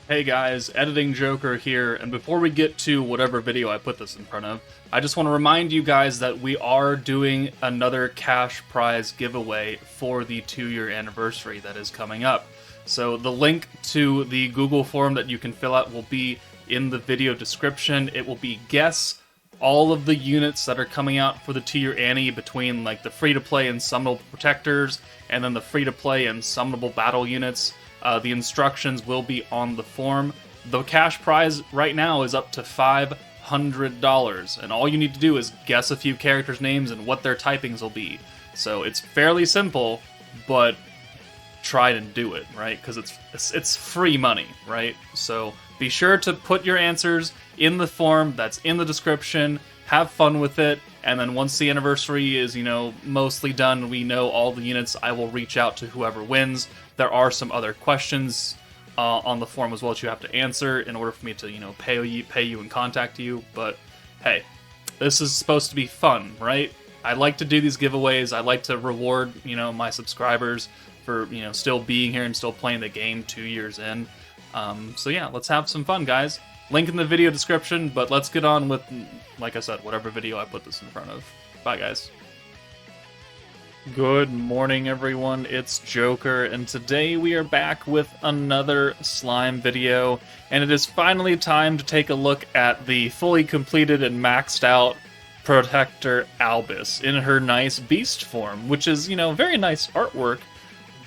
Hey guys, Editing Joker here, and before we get to whatever video I put this in front of, I just want to remind you guys that we are doing another cash prize giveaway for the 2-year anniversary that is coming up. So the link to the Google form that you can fill out will be in the video description. It will be guess all of the units that are coming out for the 2-year Annie between like the free-to-play and summonable protectors, and then the free-to-play and summonable battle units. The instructions will be on the form. The cash prize right now is up to $500, and all you need to do is guess a few characters' names and what their typings will be. So it's fairly simple, but try and do it, right? Because it's free money, right? So be sure to put your answers in the form that's in the description. Have fun with it, and then once the anniversary is, mostly done, we know all the units, I will reach out to whoever wins. There are some other questions on the form as well that you have to answer in order for me to, pay you and contact you. But hey, this is supposed to be fun, right? I like to do these giveaways. I like to reward, my subscribers for, still being here and still playing the game 2 years in. So yeah, let's have some fun, guys. Link in the video description, but let's get on with, like I said, whatever video I put this in front of. Bye, guys. Good morning, everyone. It's Joker, and today we are back with another slime video, and it is finally time to take a look at the fully completed and maxed out Protector Albis in her nice beast form, which is, very nice artwork,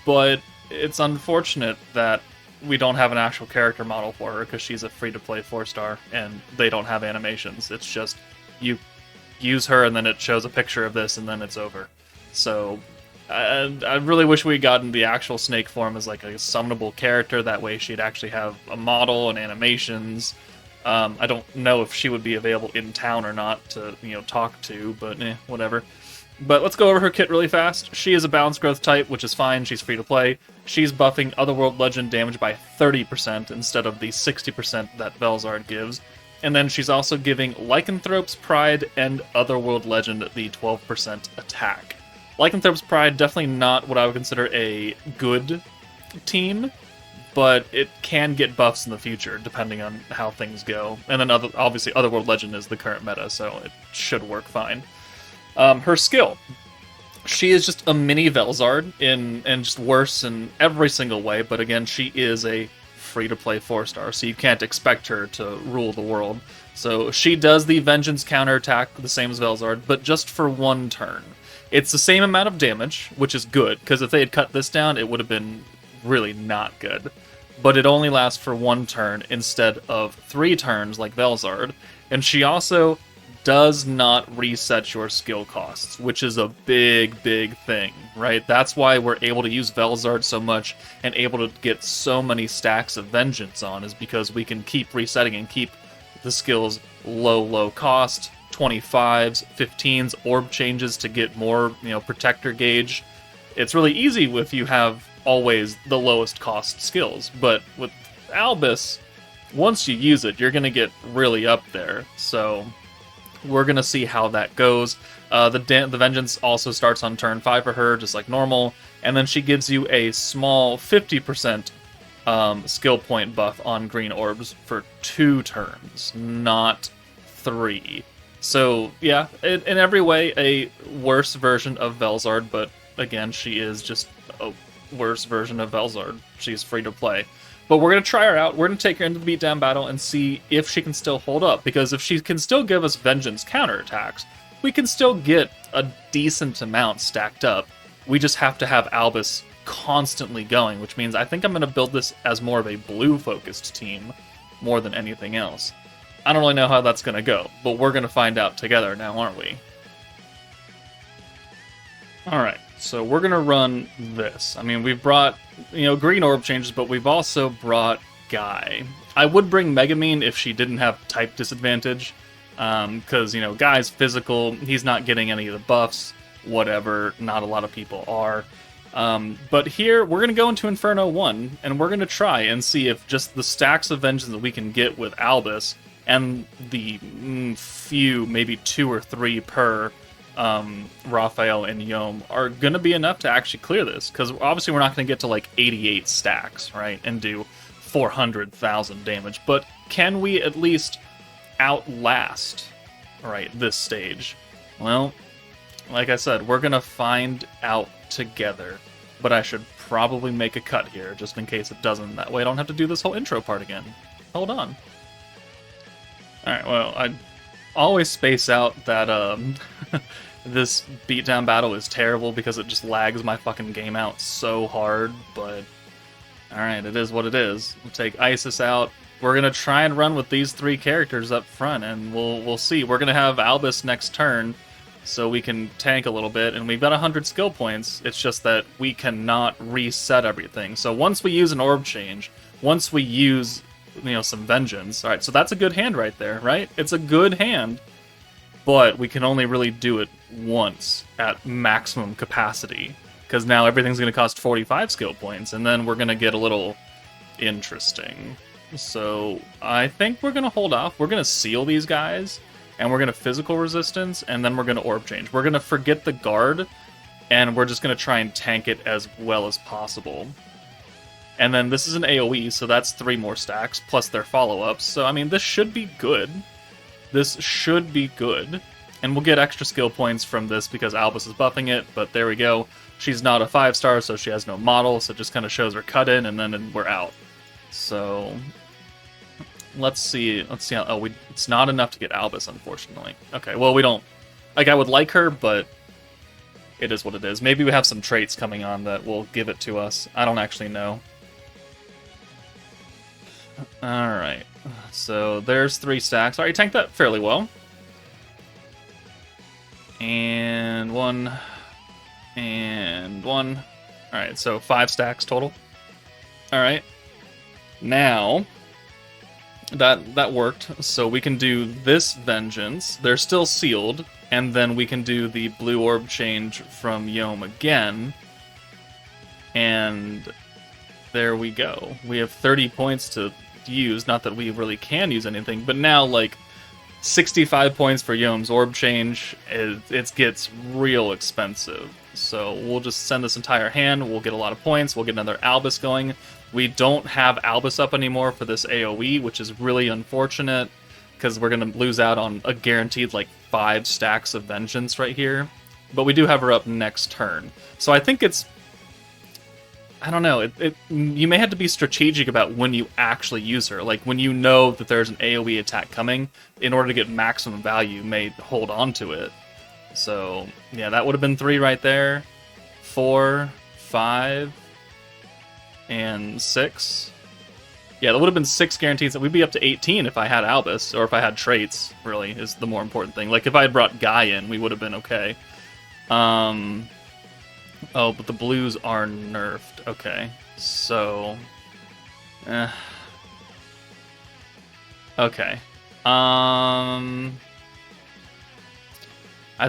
but it's unfortunate that we don't have an actual character model for her because she's a free-to-play 4-star, and they don't have animations. It's just, you use her and then it shows a picture of this and then it's over. So, I really wish we had gotten the actual snake form as like a summonable character. That way she'd actually have a model and animations. I don't know if she would be available in town or not to, talk to, but whatever. But let's go over her kit really fast. She is a balanced growth type, which is fine. She's free to play. She's buffing Otherworld Legend damage by 30% instead of the 60% that Velzard gives. And then she's also giving Lycanthrope's Pride and Otherworld Legend the 12% attack. Lycanthrope's Pride, definitely not what I would consider a good team, but it can get buffs in the future, depending on how things go. And then obviously Otherworld Legend is the current meta, so it should work fine. Her skill. She is just a mini Velzard, and just worse in every single way, but again, she is a free-to-play 4-star, so you can't expect her to rule the world. So she does the Vengeance counterattack the same as Velzard, but just for one turn. It's the same amount of damage, which is good, because if they had cut this down, it would have been really not good. But it only lasts for one turn instead of 3 turns like Velzard, and she also does not reset your skill costs, which is a big thing, right? That's why we're able to use Velzard so much and able to get so many stacks of Vengeance on, is because we can keep resetting and keep the skills low cost, 25s, 15s, orb changes to get more, protector gauge. It's really easy if you have always the lowest cost skills, but with Albus, once you use it, you're going to get really up there, so we're going to see how that goes. The Vengeance also starts on turn 5 for her, just like normal, and then she gives you a small 50% skill point buff on green orbs for 2 turns, not 3. So, yeah, in every way, a worse version of Velzard, but again, she is just a worse version of Velzard. She's free to play. But we're going to try her out. We're going to take her into the beatdown battle and see if she can still hold up. Because if she can still give us Vengeance counterattacks, we can still get a decent amount stacked up. We just have to have Albus constantly going, which means I think I'm going to build this as more of a blue-focused team more than anything else. I don't really know how that's going to go, but we're going to find out together now, aren't we? Alright, so we're going to run this. I mean, we've brought, green orb changes, but we've also brought Guy. I would bring Megamine if she didn't have type disadvantage, because, Guy's physical, he's not getting any of the buffs, whatever, not a lot of people are. But here, we're going to go into Inferno 1, and we're going to try and see if just the stacks of Vengeance that we can get with Albus, and the few, maybe 2 or 3 per Raphael and Yom, are going to be enough to actually clear this, because obviously we're not going to get to like 88 stacks, right, and do 400,000 damage, but can we at least outlast, right, this stage? Well, like I said, we're gonna find out together, but I should probably make a cut here, just in case it doesn't. That way I don't have to do this whole intro part again. Hold on. Alright, well, I always space out that, this beatdown battle is terrible because it just lags my fucking game out so hard, but alright, it is what it is. We'll take Isis out. We're gonna try and run with these 3 characters up front, and we'll see. We're gonna have Albus next turn, so we can tank a little bit, and we've got 100 skill points. It's just that we cannot reset everything. So once we use an orb change, once we use, you know, some vengeance, alright, so that's a good hand right there, right? It's a good hand, but we can only really do it once at maximum capacity, because now everything's going to cost 45 skill points, and then we're going to get a little interesting. So I think we're going to hold off. We're going to seal these guys, and we're going to physical resistance, and then we're going to orb change. We're going to forget the guard, and we're just going to try and tank it as well as possible. And then this is an AoE, so that's 3 more stacks, plus their follow-ups. So, I mean, this should be good. This should be good. And we'll get extra skill points from this because Albus is buffing it, but there we go. She's not a 5-star, so she has no model, so it just kind of shows her cut in, and then we're out. So, let's see how... Oh, it's not enough to get Albus, unfortunately. Okay, well, we don't... Like, I would like her, but it is what it is. Maybe we have some traits coming on that will give it to us. I don't actually know. Alright, so there's 3 stacks. Alright, tanked that fairly well. And 1. And 1. Alright, so 5 stacks total. Alright. Now, that worked. So we can do this vengeance. They're still sealed. And then we can do the blue orb change from Yom again. And there we go. We have 30 points to use. Not that we really can use anything, but now, like, 65 points for Yom's orb change, it gets real expensive. So we'll just send this entire hand, we'll get a lot of points, we'll get another Albus going. We don't have Albus up anymore for this AoE, which is really unfortunate, because we're going to lose out on a guaranteed, like, 5 stacks of Vengeance right here. But we do have her up next turn. So I think it's... I don't know, you may have to be strategic about when you actually use her. Like, when you know that there's an AoE attack coming, in order to get maximum value, you may hold on to it. So, yeah, that would have been 3 right there. 4, 5, and 6. Yeah, that would have been 6 guarantees. We'd be up to 18 if I had Albus, or if I had traits, really, is the more important thing. Like, if I had brought Guy in, we would have been okay. Oh, but the blues are nerfed. Okay, so... Okay. I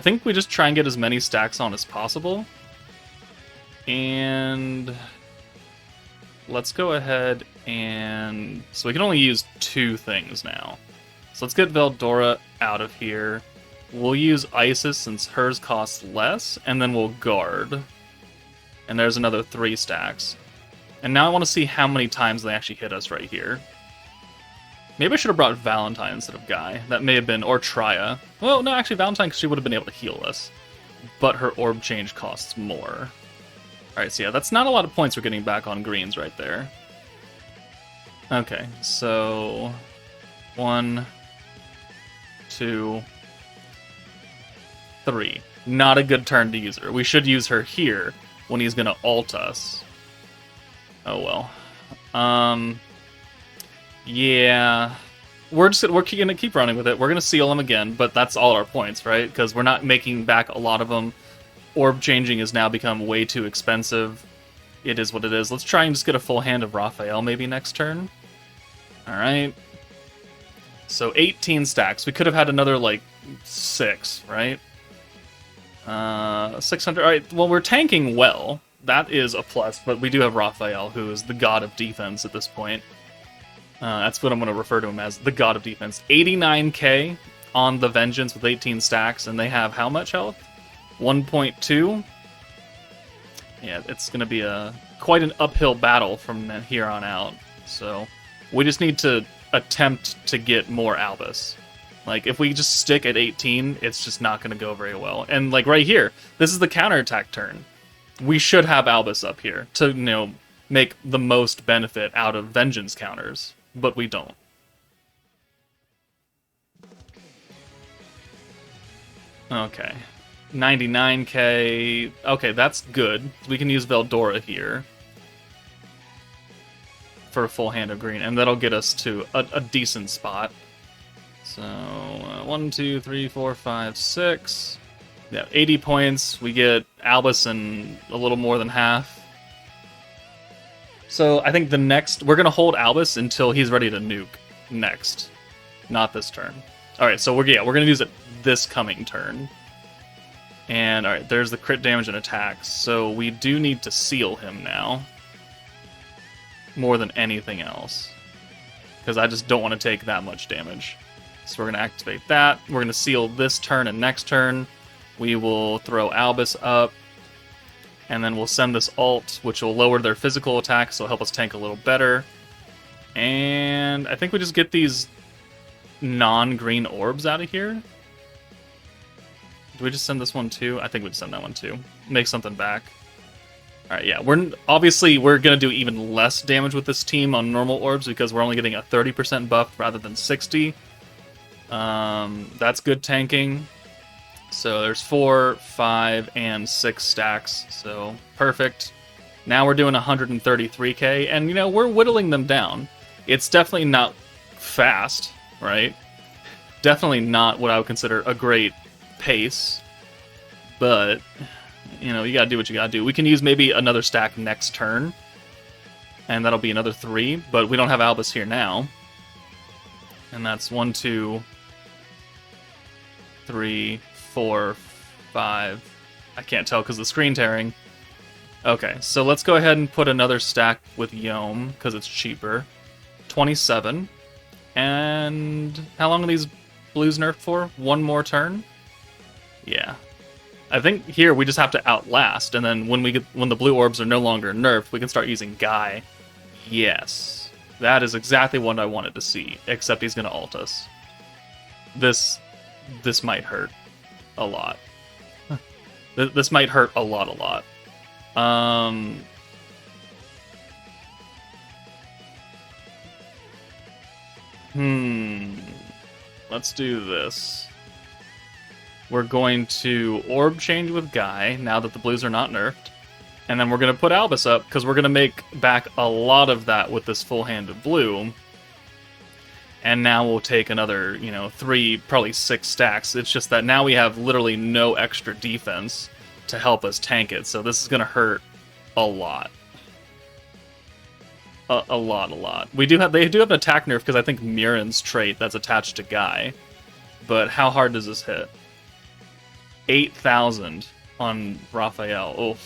think we just try and get as many stacks on as possible. And... let's go ahead and... So we can only use 2 things now. So let's get Veldora out of here. We'll use Isis since hers costs less, and then we'll guard. And there's another 3 stacks. And now I want to see how many times they actually hit us right here. Maybe I should have brought Valentine instead of Guy. That may have been... or Trya. Well, no, actually Valentine, because she would have been able to heal us. But her orb change costs more. Alright, so yeah, that's not a lot of points we're getting back on greens right there. Okay, so... 1, 2, 3. Not a good turn to use her. We should use her here when he's gonna ult us. Oh well. Yeah. We're gonna keep running with it. We're gonna seal him again, but that's all our points, right? Because we're not making back a lot of them. Orb changing has now become way too expensive. It is what it is. Let's try and just get a full hand of Raphael maybe next turn. Alright. So 18 stacks. We could have had another, like, 6, right? 600. Alright, well, we're tanking well. That is a plus, but we do have Raphael, who is the god of defense at this point. That's what I'm going to refer to him as, the god of defense. 89k on the Vengeance with 18 stacks, and they have how much health? 1.2? Yeah, it's going to be quite an uphill battle from here on out. So we just need to attempt to get more Albus. Like, if we just stick at 18, it's just not going to go very well. And, like, right here, this is the counterattack turn. We should have Albus up here to, you know, make the most benefit out of Vengeance counters. But we don't. Okay. 99k. Okay, that's good. We can use Veldora here for a full hand of green, and that'll get us to a decent spot. So, 1, 2, 3, 4, 5, 6. Yeah, 80 points. We get Albus in a little more than half. So, I think the next... We're going to hold Albus until he's ready to nuke next. Not this turn. Alright, so we're going to use it this coming turn. And, alright, there's the crit damage and attacks. So, we do need to seal him now. More than anything else. Because I just don't want to take that much damage. So we're going to activate that. We're going to seal this turn and next turn. We will throw Albus up. And then we'll send this ult, which will lower their physical attack, so it'll help us tank a little better. And I think we just get these non-green orbs out of here. Do we just send this one too? I think we'd send that one too. Make something back. Alright, yeah. We're going to do even less damage with this team on normal orbs because we're only getting a 30% buff rather than 60. That's good tanking. So there's 4, 5, and 6 stacks. So perfect. Now we're doing 133k, and you know, we're whittling them down. It's definitely not fast, right? Definitely not what I would consider a great pace. But, you know, you gotta do what you gotta do. We can use maybe another stack next turn, and that'll be another 3, but we don't have Albus here now. And that's 1, 2, 3, 4, 5. I can't tell because of the screen tearing. Okay, so let's go ahead and put another stack with Yom, because it's cheaper. 27. And how long are these blues nerfed for? One more turn? Yeah. I think here we just have to outlast, and then when the blue orbs are no longer nerfed, we can start using Guy. Yes. That is exactly what I wanted to see, except he's going to ult us. This might hurt a lot. This might hurt a lot. Let's do this. We're going to orb change with Guy, now that the blues are not nerfed. And then we're going to put Albus up, because we're going to make back a lot of that with this full hand of blue. And now we'll take another, 3, probably 6 stacks. It's just that now we have literally no extra defense to help us tank it. So this is going to hurt a lot. A lot. They do have an attack nerf because I think Mirren's trait that's attached to Guy. But how hard does this hit? 8,000 on Raphael.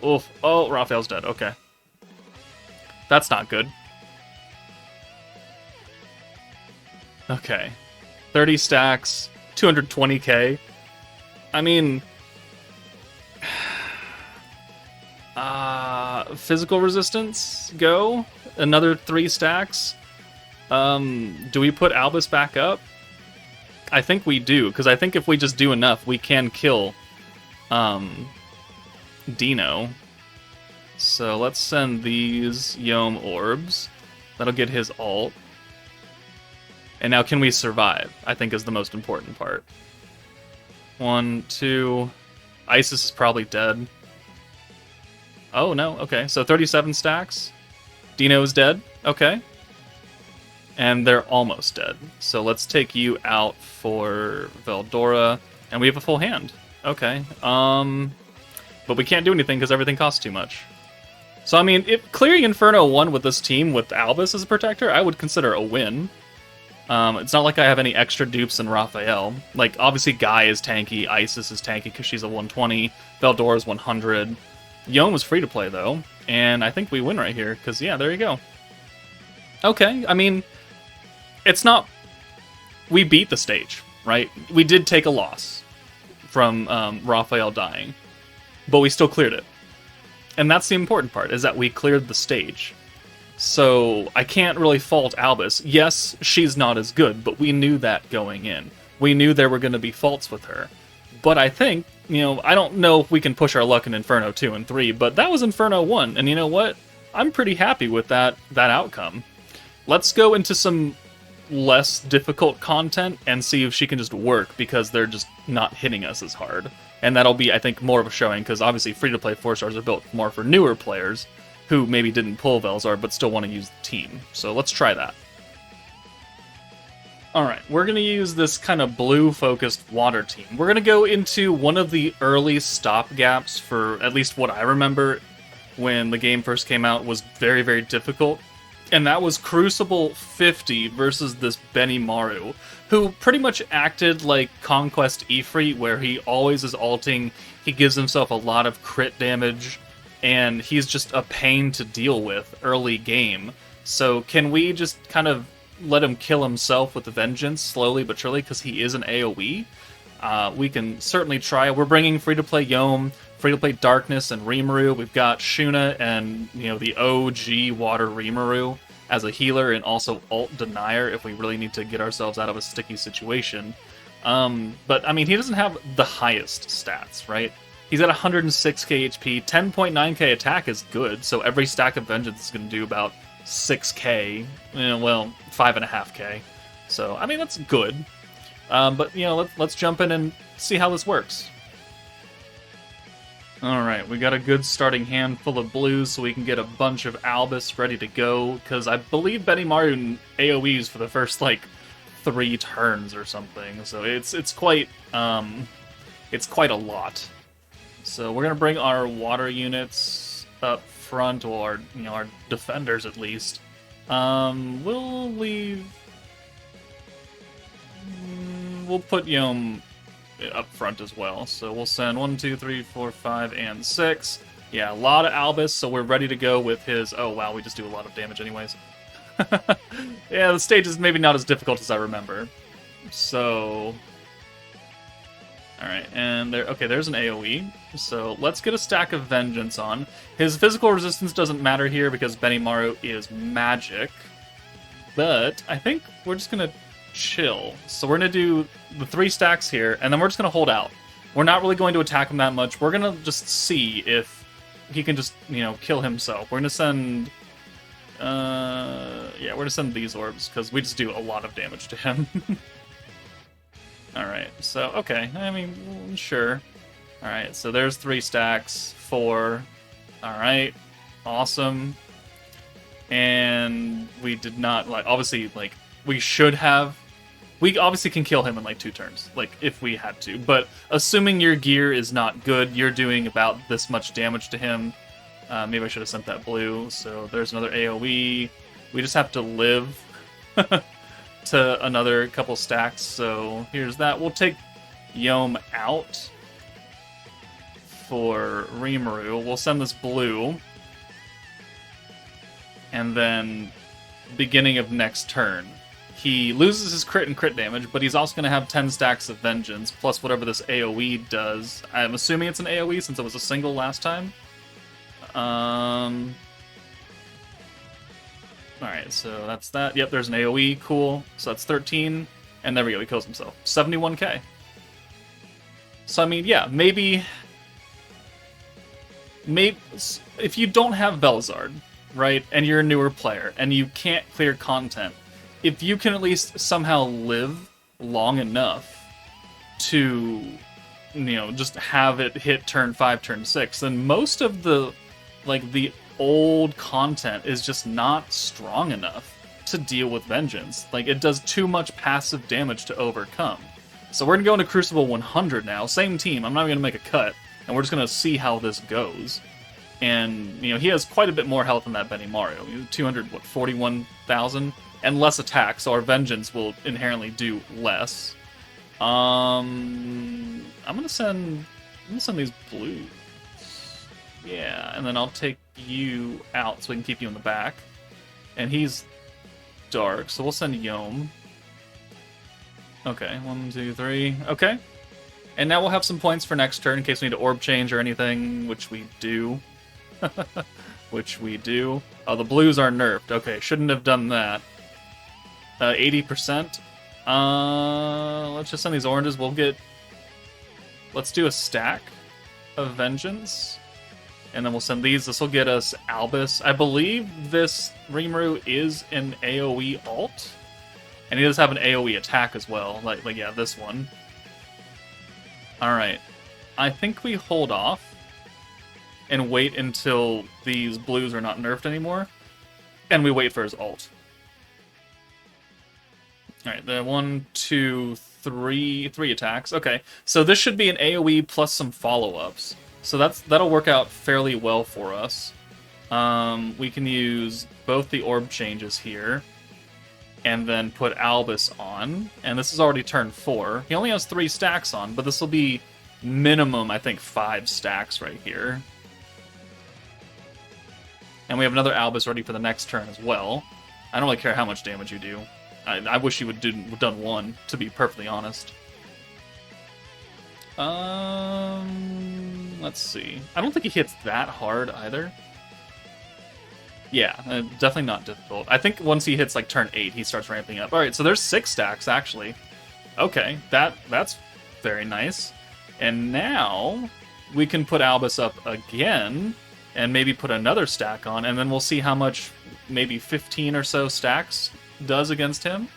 Oof. Oh, Raphael's dead. Okay. That's not good. Okay. 30 stacks, 220k. I mean... physical resistance, go. Another 3 stacks. Do we put Albus back up? I think we do, because I think if we just do enough, we can kill Dino. So let's send these Yom orbs. That'll get his ult. And now can we survive? I think is the most important part. 1, 2... Isis is probably dead. Oh, no. Okay, so 37 stacks. Dino's dead. Okay. And they're almost dead. So let's take you out for Veldora. And we have a full hand. Okay. But we can't do anything because everything costs too much. So, I mean, if clearing Inferno 1 with this team with Albus as a protector, I would consider a win. It's not like I have any extra dupes in Raphael. Like, obviously Guy is tanky, Isis is tanky because she's a 120, Veldora is 100. Yom was free to play, though, and I think we win right here, because, yeah, there you go. Okay, I mean, it's not... We beat the stage, right? We did take a loss from Raphael dying, but we still cleared it. And that's the important part, is that we cleared the stage. So I can't really fault Albus. Yes, she's not as good, but we knew that going in. We knew there were going to be faults with her. But I think, I don't know if we can push our luck in Inferno 2 and 3, but that was Inferno 1, and you know what? I'm pretty happy with that outcome. Let's go into some less difficult content and see if she can just work, because they're just not hitting us as hard. And that'll be, I think, more of a showing, because obviously free-to-play 4-stars are built more for newer players who maybe didn't pull Velzar but still want to use the team. So let's try that. Alright, we're going to use this kind of blue-focused water team. We're going to go into one of the early stopgaps for, at least what I remember, when the game first came out, was very, very difficult. And that was Crucible 50 versus this Benimaru, who pretty much acted like Conquest Ifrit, where he always is ulting, he gives himself a lot of crit damage, and he's just a pain to deal with early game. So can we just kind of let him kill himself with the Vengeance slowly but surely, because he is an AoE? We can certainly try. We're bringing free-to-play Yome, free-to-play Darkness, and Rimuru. We've got Shuna and, the OG Water Rimuru as a healer, and also Ult Denier if we really need to get ourselves out of a sticky situation. But, I mean, he doesn't have the highest stats, right? He's at 106k HP, 10.9k attack is good, so every stack of Vengeance is going to do about 6k, 5.5k. So, I mean, that's good. But, let's jump in and see how this works. Alright, we got a good starting hand full of blues, so we can get a bunch of Albus ready to go, because I believe Benimaru AoEs for the first, 3 turns or something, so it's quite a lot. So we're gonna bring our water units up front, or our defenders at least. We'll put Yome up front as well. So we'll send 1, 2, 3, 4, 5, and 6. Yeah, a lot of Albus, so we're ready to go with his... Oh, wow, we just do a lot of damage anyways. Yeah, the stage is maybe not as difficult as I remember. So... Alright, and there's an AoE. So let's get a stack of Vengeance on. His physical resistance doesn't matter here because Benimaru is magic. But I think we're just going to chill. So we're going to do the 3 stacks here, and then we're just going to hold out. We're not really going to attack him that much. We're going to just see if he can just, kill himself. We're going to send... we're going to send these orbs, because we just do a lot of damage to him. Alright, so, okay, I mean, sure. Alright, so there's 3 stacks, 4. Alright, awesome. And we did not, obviously, we should have... We obviously can kill him in, 2 turns, if we had to. But assuming your gear is not good, you're doing about this much damage to him. Maybe I should have sent that blue. So there's another AoE. We just have to live to another couple stacks. So here's that. We'll take Yome out for Rimuru. We'll send this blue. And then beginning of next turn, he loses his crit and crit damage, but he's also going to have 10 stacks of Vengeance, plus whatever this AoE does. I'm assuming it's an AoE since it was a single last time. Alright, so that's that. Yep, there's an AoE. Cool. So that's 13. And there we go, he kills himself. 71k. So, I mean, yeah, maybe if you don't have Velzard, right, and you're a newer player, and you can't clear content, if you can at least somehow live long enough to, just have it hit turn 5, turn 6, then most of the, the old content is just not strong enough to deal with Vengeance. It does too much passive damage to overcome. So we're going to go into Crucible 100 now, same team, I'm not even going to make a cut, and we're just going to see how this goes. And, he has quite a bit more health than that Benimaru, 241,000. And less attack, so our Vengeance will inherently do less. I'm gonna send these blues. Yeah, and then I'll take you out so we can keep you in the back. And he's dark, so we'll send Yome. Okay, 1, 2, 3. Okay. And now we'll have some points for next turn in case we need to orb change or anything, which we do. which we do. Oh, the blues are nerfed. Okay, shouldn't have done that. 80%. Let's just send these oranges. We'll get... Let's do a stack of Vengeance. And then we'll send these. This will get us Albus. I believe this Rimuru is an AoE alt. And he does have an AoE attack as well. Like yeah, this one. Alright. I think we hold off and wait until these blues are not nerfed anymore. And we wait for his ult. Alright, the 1, 2, 3 attacks. Okay, so this should be an AoE plus some follow-ups. So that'll work out fairly well for us. We can use both the orb changes here, and then put Albus on. And this is already turn 4. He only has 3 stacks on, but this will be minimum, I think, 5 stacks right here. And we have another Albus ready for the next turn as well. I don't really care how much damage you do. I wish you would have done 1, to be perfectly honest. Let's see. I don't think he hits that hard either. Yeah, definitely not difficult. I think once he hits like turn 8, he starts ramping up. Alright, so there's 6 stacks actually. Okay, that's very nice. And now we can put Albus up again and maybe put another stack on, and then we'll see how much maybe 15 or so stacks does against him.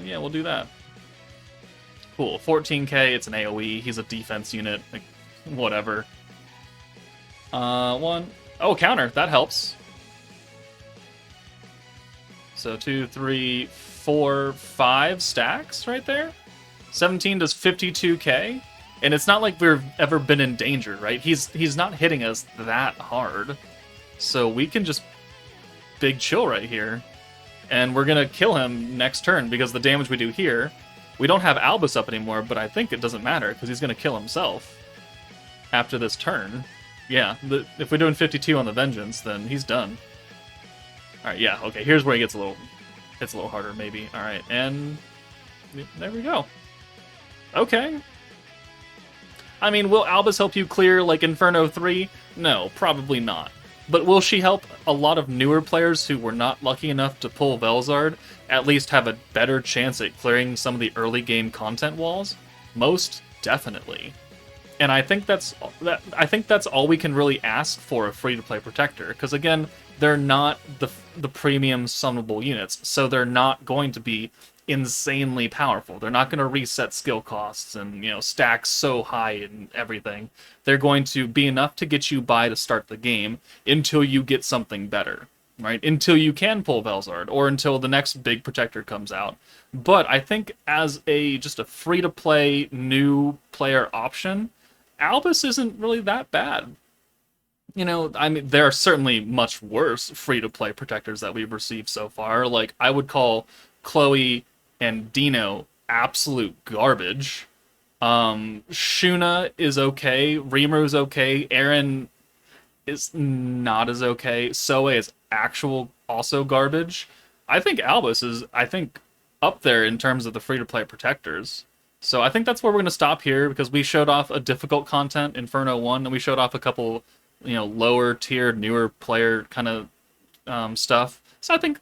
Yeah, we'll do that. Cool, 14k, it's an AoE, he's a defense unit, like, whatever. 1, oh, counter, that helps. So 2, 3, 4, 5 stacks right there. 17 does 52k, and it's not like we've ever been in danger, right? He's not hitting us that hard. So we can just big chill right here. And we're going to kill him next turn because the damage we do here, we don't have Albus up anymore, but I think it doesn't matter because he's going to kill himself after this turn. Yeah, if we're doing 52 on the Vengeance, then he's done. Alright, yeah, okay, here's where he gets a little harder maybe. Alright, and there we go. Okay. I mean, will Albus help you clear, like, Inferno 3? No, probably not. But will she help a lot of newer players who were not lucky enough to pull Velzard at least have a better chance at clearing some of the early game content walls? Most definitely. And I think that's all we can really ask for a free-to-play Protector, because again, they're not the premium summonable units, so they're not going to be insanely powerful. They're not going to reset skill costs and, you know, stacks so high and everything. They're going to be enough to get you by to start the game until you get something better, right? Until you can pull Velzard, or until the next big Protector comes out. But I think as just a free-to-play new player option, Albus isn't really that bad. You know, I mean, there are certainly much worse free-to-play Protectors that we've received so far. Like, I would call Chloe and Dino absolute garbage. Shuna is okay. Rimuru's okay. Eren is not as okay. Soe is also garbage. I think Albus is, up there in terms of the free-to-play Protectors. So I think that's where we're going to stop here, because we showed off a difficult content, Inferno 1, and we showed off a couple, you know, lower-tier, newer player kind of stuff. So I think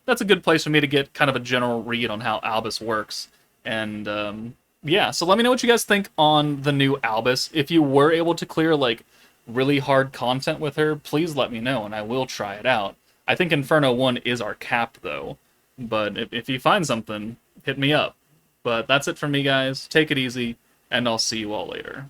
that's a good place for me to get kind of a general read on how Albus works. And yeah, so let me know what you guys think on the new Albus. If you were able to clear like really hard content with her, please let me know and I will try it out. I think Inferno 1 is our cap though, but if you find something, hit me up. But that's it from me, guys. Take it easy, and I'll see you all later.